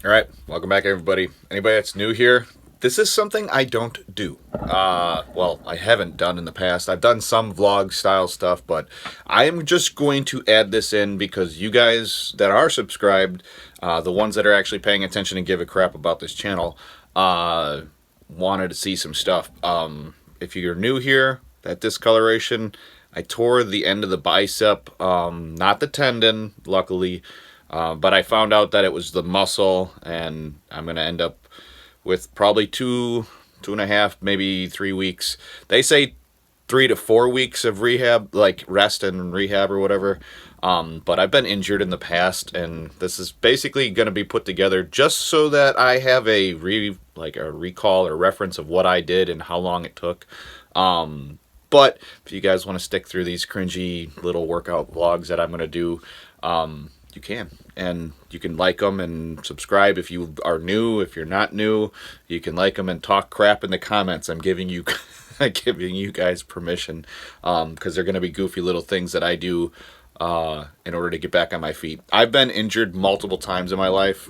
All right, welcome back, everybody. Anybody that's new here, this is something I don't do. Well, I haven't done in the past. I've done some vlog style stuff, but I am just going to add this in because you guys that are subscribed, the ones that are actually paying attention and give a crap about this channel, wanted to see some stuff. If you're new here, that discoloration, I tore the end of the bicep, not the tendon, luckily. But I found out that it was the muscle, and I'm going to end up with probably two and a half, maybe 3 weeks. They say 3 to 4 weeks of rehab, like rest and rehab or whatever. But I've been injured in the past, and this is basically going to be put together just so that I have a recall or reference of what I did and how long it took. But if you guys want to stick through these cringy little workout vlogs that I'm going to do, you can. And you can like them and subscribe if you are new. If you're not new, you can like them and talk crap in the comments. I'm giving you giving you guys permission, because they're going to be goofy little things that I do in order to get back on my feet. I've been injured multiple times in my life.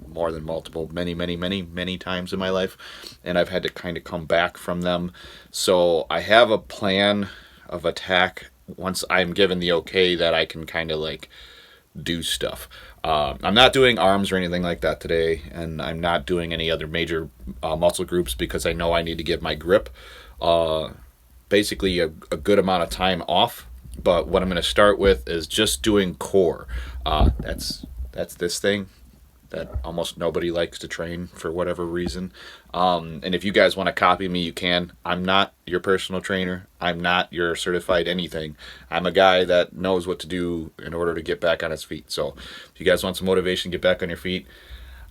More than multiple, many times in my life, and I've had to kind of come back from them. So I have a plan of attack once I'm given the okay that I can kind of like do stuff. I'm not doing arms or anything like that today, and I'm not doing any other major muscle groups because I know I need to give my grip basically a good amount of time off. But what I'm going to start with is just doing core. That's this thing that almost nobody likes to train for whatever reason. And if you guys want to copy me, you can. I'm not your personal trainer. I'm not your certified anything. I'm a guy that knows what to do in order to get back on his feet. So if you guys want some motivation, get back on your feet.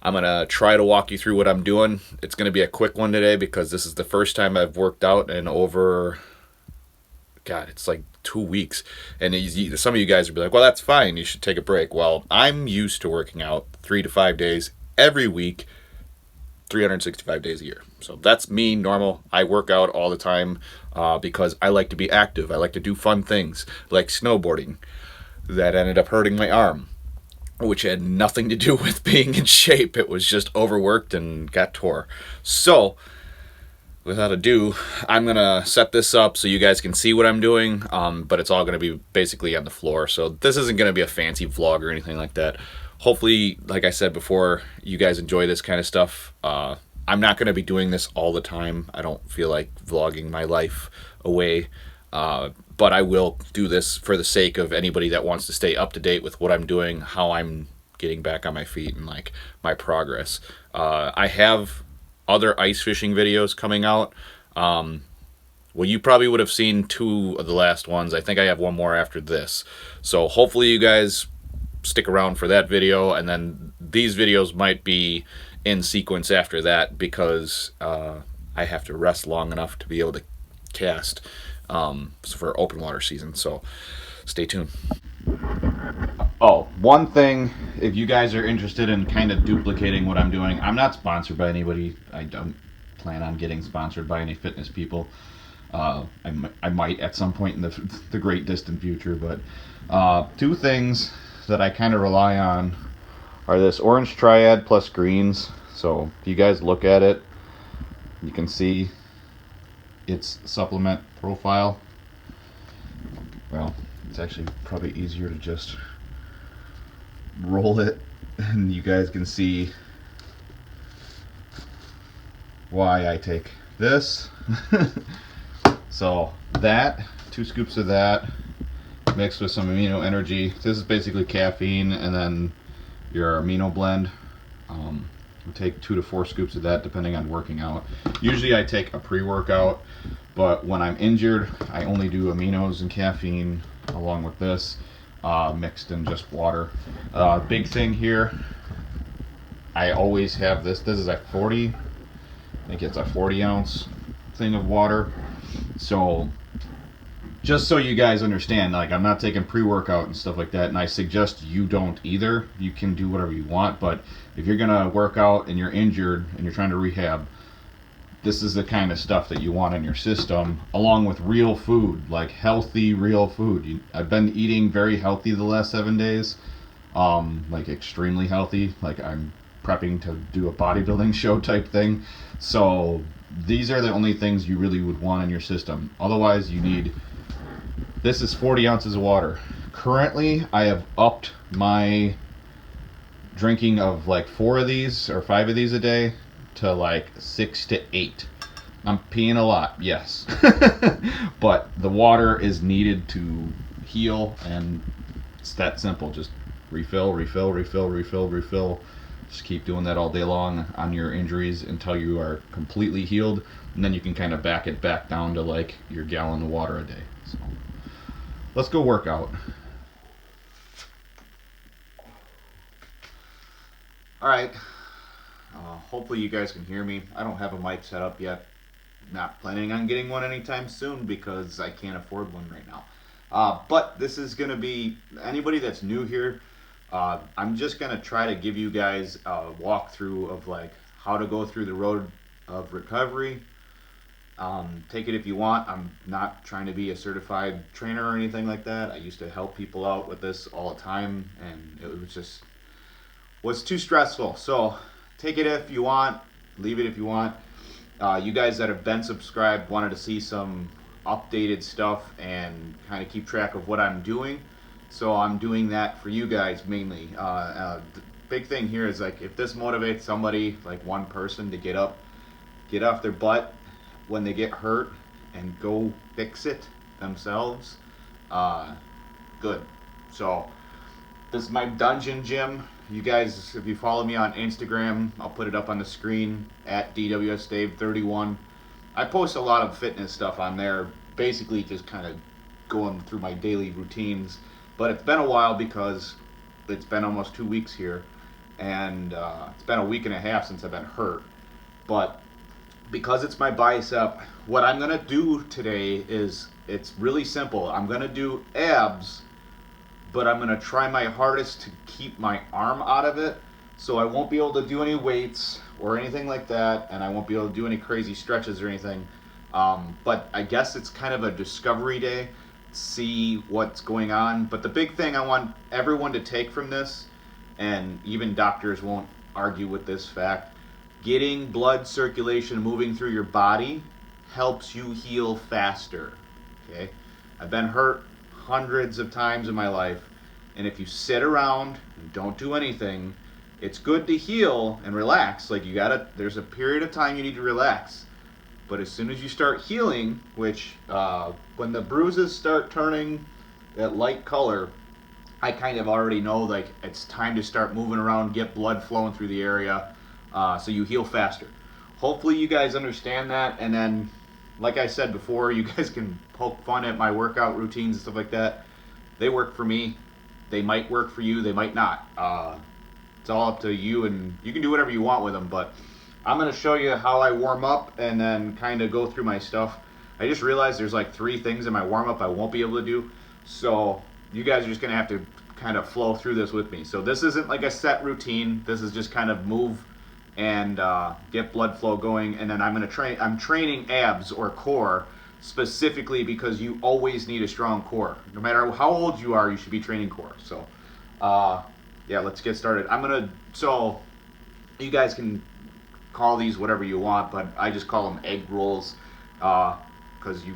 I'm going to try to walk you through what I'm doing. It's going to be a quick one today because this is the first time I've worked out in over, God, it's like 2 weeks. And some of you guys will be like, well, that's fine. You should take a break. Well, I'm used to working out 3 to 5 days every week, 365 days a year. So that's me, normal. I work out all the time because I like to be active. I like to do fun things like snowboarding. That ended up hurting my arm, which had nothing to do with being in shape. It was just overworked and got tore. So without ado, I'm going to set this up so you guys can see what I'm doing, but it's all going to be basically on the floor. So this isn't going to be a fancy vlog or anything like that. Hopefully, like I said before, you guys enjoy this kind of stuff. I'm not going to be doing this all the time. I don't feel like vlogging my life away, but I will do this for the sake of anybody that wants to stay up to date with what I'm doing, how I'm getting back on my feet, and like my progress. I have other ice fishing videos coming out. Well, you probably would have seen 2 of the last ones. I think I have one more after this. So hopefully you guys stick around for that video, and then these videos might be in sequence after that because I have to rest long enough to be able to cast for open water season. So stay tuned. Oh, one thing, if you guys are interested in kind of duplicating what I'm doing, I'm not sponsored by anybody. I don't plan on getting sponsored by any fitness people. I might at some point in the great distant future, but 2 things that I kind of rely on are this orange triad plus greens. So if you guys look at it, you can see its supplement profile. Well, it's actually probably easier to just roll it and you guys can see why I take this. So that, 2 scoops of that mixed with some amino energy. This is basically caffeine and then your amino blend. We'll take 2 to 4 scoops of that depending on working out. Usually I take a pre-workout, but when I'm injured I only do aminos and caffeine along with this mixed in just water. Big thing here, I always have this. This is a 40, I think it's a 40 ounce thing of water. So just so you guys understand, like, I'm not taking pre-workout and stuff like that, and I suggest you don't either. You can do whatever you want, but if you're gonna work out and you're injured and you're trying to rehab, this is the kind of stuff that you want in your system, along with real food, like healthy real food. I've been eating very healthy the last 7 days. like extremely healthy. Like I'm prepping to do a bodybuilding show type thing. So these are the only things you really would want in your system. Otherwise, you need, this is 40 ounces of water. Currently, I have upped my drinking of like 4 of these or 5 of these a day to like 6 to 8. I'm peeing a lot, yes. But the water is needed to heal, and it's that simple. Just refill, refill, refill, refill, refill. Just keep doing that all day long on your injuries until you are completely healed, and then you can kind of back it back down to like your gallon of water a day. So let's go work out. All right. Hopefully you guys can hear me. I don't have a mic set up yet. Not planning on getting one anytime soon because I can't afford one right now. But this is going to be, anybody that's new here, I'm just going to try to give you guys a walkthrough of like how to go through the road of recovery. Take it if you want. I'm not trying to be a certified trainer or anything like that. I used to help people out with this all the time, and it was too stressful. So take it if you want, leave it if you want. You guys that have been subscribed wanted to see some updated stuff and kind of keep track of what I'm doing. So I'm doing that for you guys mainly. The big thing here is like if this motivates somebody, like one person to get off their butt when they get hurt and go fix it themselves, good. So this is my dungeon gym. You guys, if you follow me on Instagram, I'll put it up on the screen at DWSDave31. I post a lot of fitness stuff on there, basically just kind of going through my daily routines. But it's been a while because it's been almost 2 weeks here, and it's been a week and a half since I've been hurt. But because it's my bicep, what I'm going to do today is, it's really simple. I'm going to do abs, but I'm going to try my hardest to keep my arm out of it. So I won't be able to do any weights or anything like that, and I won't be able to do any crazy stretches or anything. But I guess it's kind of a discovery day, see what's going on. But the big thing I want everyone to take from this, and even doctors won't argue with this fact, getting blood circulation moving through your body helps you heal faster. Okay? I've been hurt hundreds of times in my life, and if you sit around and don't do anything, it's good to heal and relax. Like there's a period of time you need to relax, but as soon as you start healing, which when the bruises start turning that light color, I kind of already know like it's time to start moving around, get blood flowing through the area, so you heal faster. Hopefully you guys understand that, and then like I said before, you guys can poke fun at my workout routines and stuff like that. They work for me. They might work for you. They might not. It's all up to you, and you can do whatever you want with them. But I'm going to show you how I warm up and then kind of go through my stuff. I just realized there's like 3 things in my warm-up I won't be able to do. So you guys are just going to have to kind of flow through this with me. So this isn't like a set routine. This is just kind of move and get blood flow going, and then I'm training abs or core specifically because you always need a strong core. No matter how old you are, you should be training core. So yeah, let's get started. So you guys can call these whatever you want, but I just call them egg rolls because you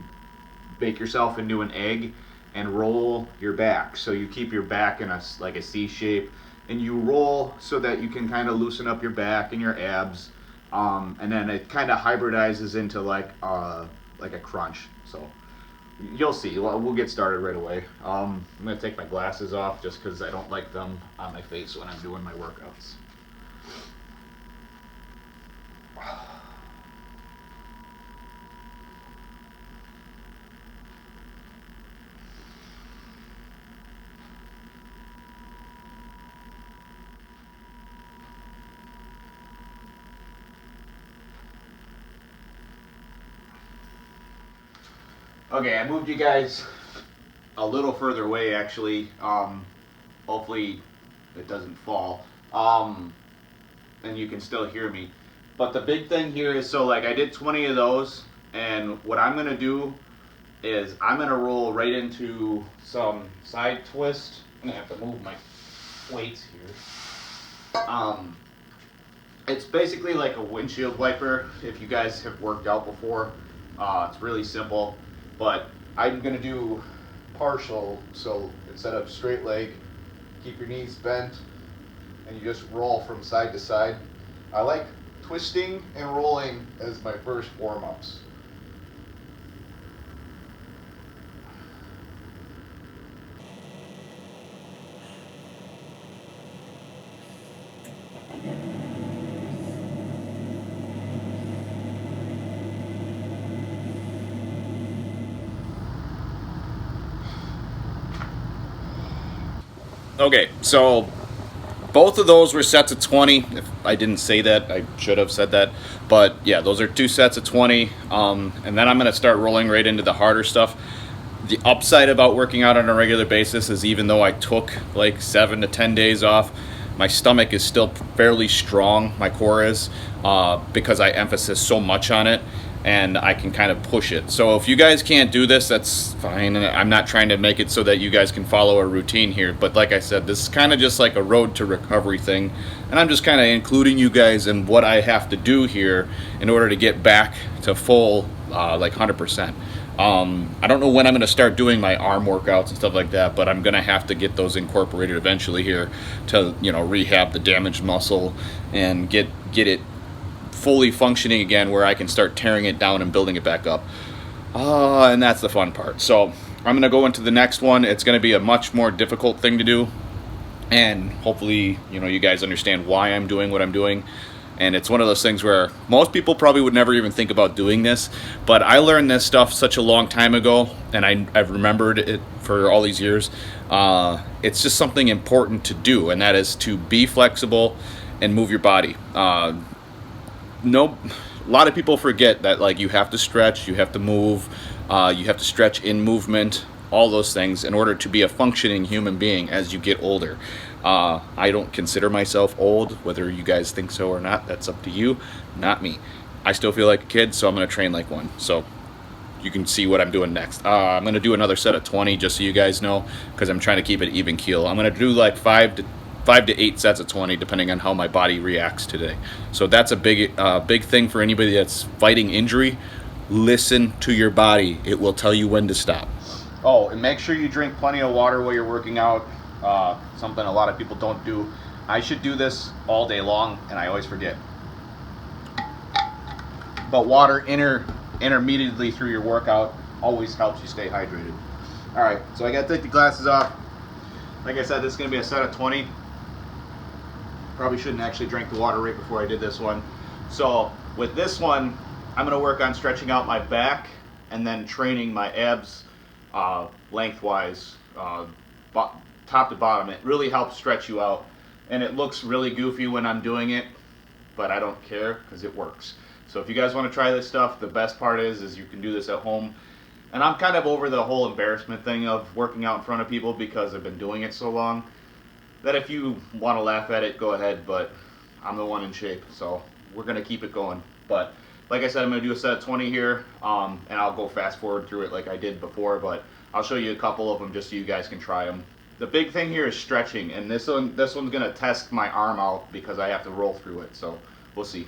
bake yourself into an egg and roll your back. So you keep your back in like a C shape, and you roll so that you can kind of loosen up your back and your abs, and then it kind of hybridizes into like a crunch. So you'll see. We'll get started right away. I'm gonna take my glasses off just because I don't like them on my face when I'm doing my workouts. Okay, I moved you guys a little further away actually. Hopefully it doesn't fall. And you can still hear me. But the big thing here is, so like I did 20 of those, and what I'm gonna do is I'm gonna roll right into some side twist. I'm gonna have to move my weights here. It's basically like a windshield wiper if you guys have worked out before. It's really simple, but I'm gonna do partial. So instead of straight leg, keep your knees bent and you just roll from side to side. I like twisting and rolling as my first warm-ups. Okay, so both of those were sets of 20. If I didn't say that, I should have said that. But yeah, those are two sets of 20. And then I'm going to start rolling right into the harder stuff. The upside about working out on a regular basis is even though I took like 7 to 10 days off, my stomach is still fairly strong, my core is, because I emphasize so much on it and I can kind of push it. So if you guys can't do this, that's fine. I'm not trying to make it so that you guys can follow a routine here, but like I said, this is kind of just like a road to recovery thing, and I'm just kind of including you guys in what I have to do here in order to get back to full, like 100%. I don't know when I'm going to start doing my arm workouts and stuff like that, but I'm going to have to get those incorporated eventually here to, rehab the damaged muscle and get it fully functioning again where I can start tearing it down and building it back up. And that's the fun part. So I'm going to go into the next one. It's going to be a much more difficult thing to do. And hopefully, you guys understand why I'm doing what I'm doing. And it's one of those things where most people probably would never even think about doing this. But I learned this stuff such a long time ago, and I've remembered it for all these years. It's just something important to do, and that is to be flexible and move your body. A lot of people forget that, like, you have to stretch, you have to move, you have to stretch in movement, all those things in order to be a functioning human being as you get older. I don't consider myself old. Whether you guys think so or not, that's up to you, not me. I still feel like a kid, so I'm going to train like one. So you can see what I'm doing next. I'm going to do another set of 20 just so you guys know, because I'm trying to keep it even keel. I'm going to do like 5 to 8 sets of 20 depending on how my body reacts today. So that's a big thing for anybody that's fighting injury. Listen to your body. It will tell you when to stop. Oh, and make sure you drink plenty of water while you're working out. Something a lot of people don't do. I should do this all day long and I always forget. But water intermediately through your workout always helps you stay hydrated. Alright, so I gotta take the glasses off. Like I said, this is gonna be a set of 20. Probably shouldn't actually drink the water right before I did this one. So with this one, I'm going to work on stretching out my back and then training my abs lengthwise, top to bottom. It really helps stretch you out. And it looks really goofy when I'm doing it, but I don't care because it works. So if you guys want to try this stuff, the best part is you can do this at home. And I'm kind of over the whole embarrassment thing of working out in front of people because I've been doing it so long. That if you want to laugh at it, go ahead, but I'm the one in shape, so we're going to keep it going. But like I said, I'm going to do a set of 20 here, and I'll go fast forward through it like I did before, but I'll show you a couple of them just so you guys can try them. The big thing here is stretching, and this one's going to test my arm out because I have to roll through it, so we'll see.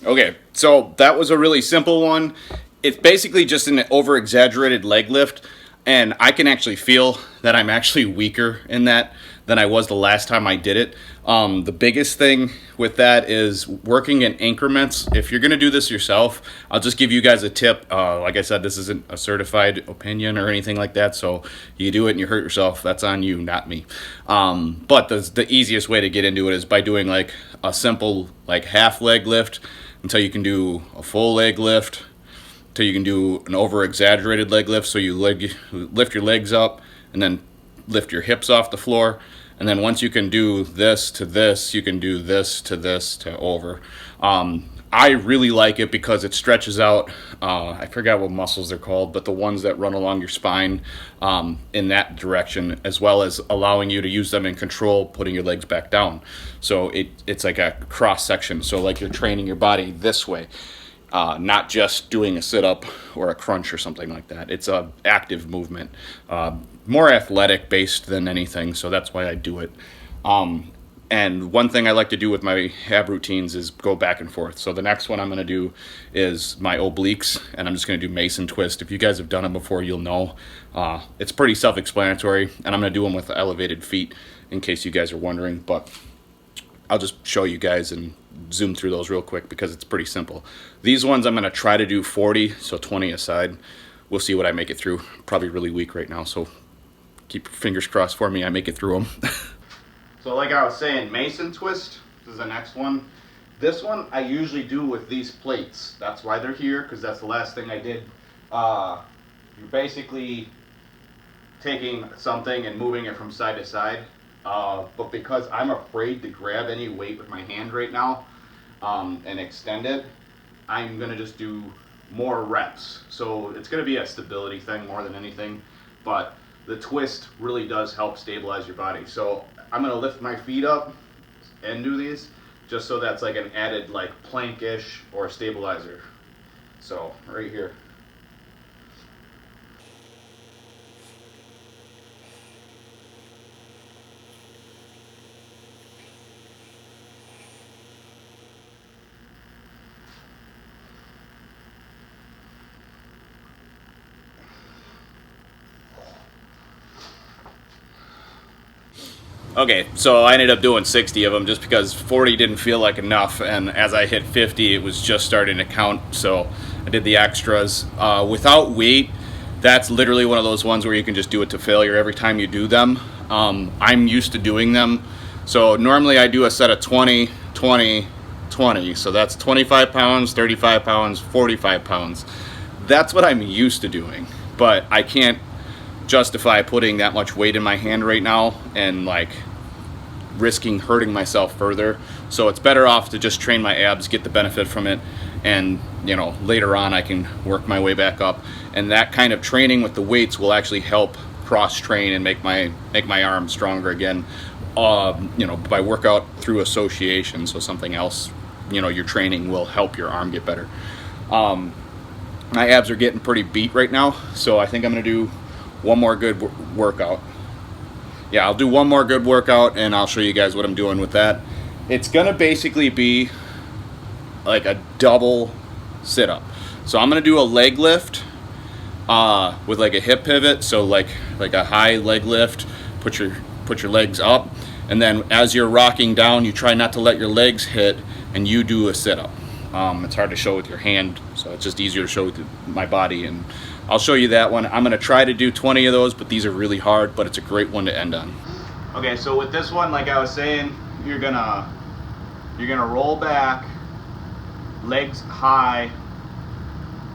Okay, so that was a really simple one. It's basically just an over-exaggerated leg lift. And I can actually feel that I'm actually weaker in that than I was the last time I did it. The biggest thing with that is working in increments. If you're going to do this yourself, I'll just give you guys a tip. Like I said, this isn't a certified opinion or anything like that, so you do it and you hurt yourself, that's on you, not me. But the easiest way to get into it is by doing like a simple like half leg lift until you can do a full leg lift, till you can do an over exaggerated leg lift. So you lift your legs up and then lift your hips off the floor. And then once you can do this to this, you can do this to over. I really like it because it stretches out, I forgot what muscles they're called, but the ones that run along your spine in that direction, as well as allowing you to use them in control, putting your legs back down. So it's like a cross section. So like you're training your body this way. Not just doing a sit-up or a crunch or something like that. It's a active movement, more athletic based than anything, so that's why I do it. And one thing I like to do with my ab routines is go back and forth. So the next one I'm going to do is my obliques, and I'm just going to do Mason twist. If you guys have done them before, you'll know. It's pretty self-explanatory, and I'm going to do them with elevated feet in case you guys are wondering, but I'll just show you guys and zoom through those real quick because it's pretty simple. These ones I'm going to try to do 40, so 20 aside. We'll see what I make it through. Probably really weak right now, so keep your fingers crossed for me I make it through them. So like I was saying, Mason twist is the next one. This one I usually do with these plates. That's why they're here, because that's the last thing I did. You're basically taking something and moving it from side to side. But because I'm afraid to grab any weight with my hand right now and extend it, I'm going to just do more reps. So it's going to be a stability thing more than anything, but the twist really does help stabilize your body. So I'm going to lift my feet up and do these just so that's like an added like plank-ish or stabilizer. So right here. Okay, so I ended up doing 60 of them just because 40 didn't feel like enough, and as I hit 50, it was just starting to count, so I did the extras. Without weight, that's literally one of those ones where you can just do it to failure every time you do them. I'm used to doing them, so normally I do a set of 20, 20, 20, so that's 25 pounds, 35 pounds, 45 pounds. That's what I'm used to doing, but I can't justify putting that much weight in my hand right now and like risking hurting myself further. So it's better off to just train my abs, get the benefit from it, and you know, later on I can work my way back up. And that kind of training with the weights will actually help cross train and make my arm stronger again, you know, by workout through association. So something else, you know, your training will help your arm get better. My abs are getting pretty beat right now, so I think I'm gonna do one more good workout. Yeah, I'll do one more good workout and I'll show you guys what I'm doing with that. It's gonna basically be like a double sit-up. So I'm gonna do a leg lift with like a hip pivot, so like a high leg lift, put your legs up, and then as you're rocking down, you try not to let your legs hit and you do a sit-up. It's hard to show with your hand, so it's just easier to show with my body, and I'll show you that one. I'm going to try to do 20 of those, but these are really hard, but it's a great one to end on. Okay, so with this one, like I was saying, you're gonna roll back, legs high,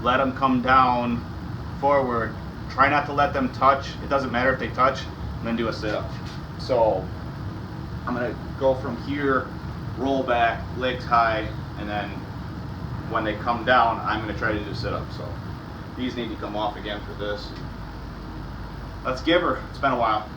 let them come down, forward. Try not to let them touch. It doesn't matter if they touch, and then do a sit-up. So I'm going to go from here, roll back, legs high, and then when they come down, I'm going to try to do sit-ups. So these need to come off again for this. Let's give her. It's been a while.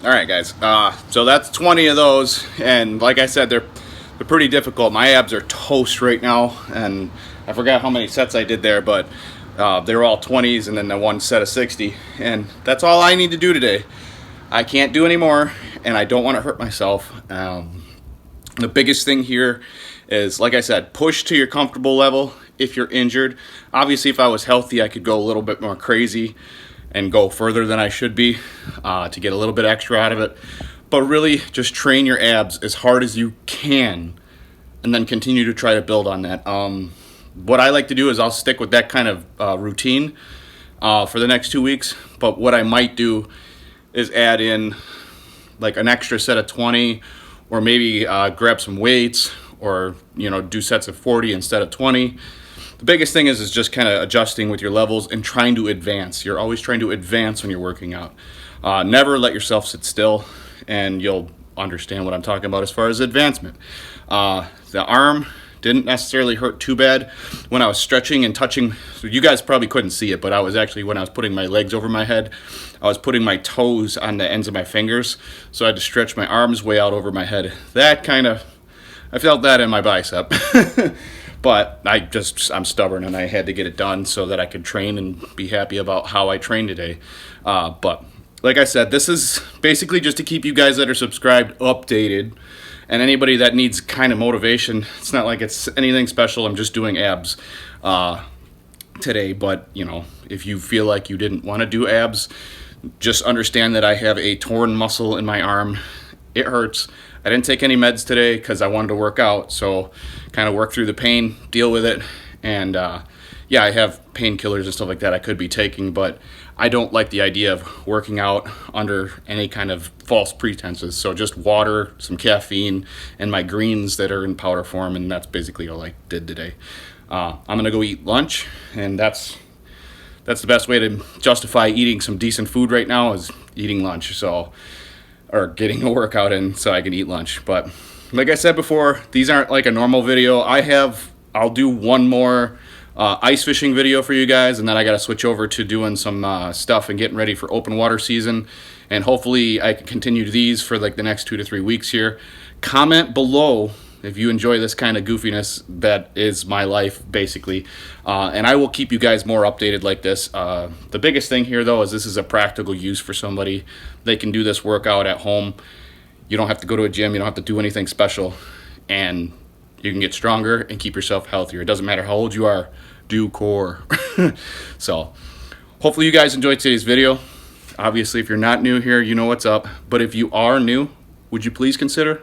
All right, guys. So that's 20 of those, and like I said, they're pretty difficult. My abs are toast right now, and I forgot how many sets I did there, but they were all 20s, and then the one set of 60, and that's all I need to do today. I can't do any more, and I don't want to hurt myself. The biggest thing here is, like I said, push to your comfortable level. If you're injured, obviously, if I was healthy, I could go a little bit more crazy and go further than I should be to get a little bit extra out of it. But really, just train your abs as hard as you can, and then continue to try to build on that. What I like to do is I'll stick with that kind of routine for the next 2 weeks. But what I might do is add in like an extra set of 20, or maybe grab some weights, or do sets of 40 instead of 20. The biggest thing is just kind of adjusting with your levels and trying to advance. You're always trying to advance when you're working out. Never let yourself sit still, and you'll understand what I'm talking about as far as advancement. The arm didn't necessarily hurt too bad when I was stretching and touching. So you guys probably couldn't see it, but I was actually, when I was putting my legs over my head, I was putting my toes on the ends of my fingers. So I had to stretch my arms way out over my head. I felt that in my bicep. But I'm stubborn, and I had to get it done so that I could train and be happy about how I trained today. But like I said, this is basically just to keep you guys that are subscribed updated, and anybody that needs kind of motivation. It's not like it's anything special. I'm just doing abs today. But if you feel like you didn't want to do abs, just understand that I have a torn muscle in my arm. It hurts. I didn't take any meds today because I wanted to work out, so kind of work through the pain, deal with it, and I have painkillers and stuff like that I could be taking, but I don't like the idea of working out under any kind of false pretenses. So just water, some caffeine, and my greens that are in powder form, and that's basically all I did today. I'm gonna go eat lunch, and that's the best way to justify eating some decent food right now, is eating lunch. Or getting a workout in so I can eat lunch. But like I said before, these aren't like a normal video. I'll do one more ice fishing video for you guys, and then I got to switch over to doing some stuff and getting ready for open water season. And hopefully I can continue these for like the next 2 to 3 weeks here. Comment below if you enjoy this kind of goofiness. That is my life, basically. And I will keep you guys more updated like this. The biggest thing here, though, is this is a practical use for somebody. They can do this workout at home. You don't have to go to a gym. You don't have to do anything special. And you can get stronger and keep yourself healthier. It doesn't matter how old you are. Do core. So hopefully you guys enjoyed today's video. Obviously, if you're not new here, you know what's up. But if you are new, would you please consider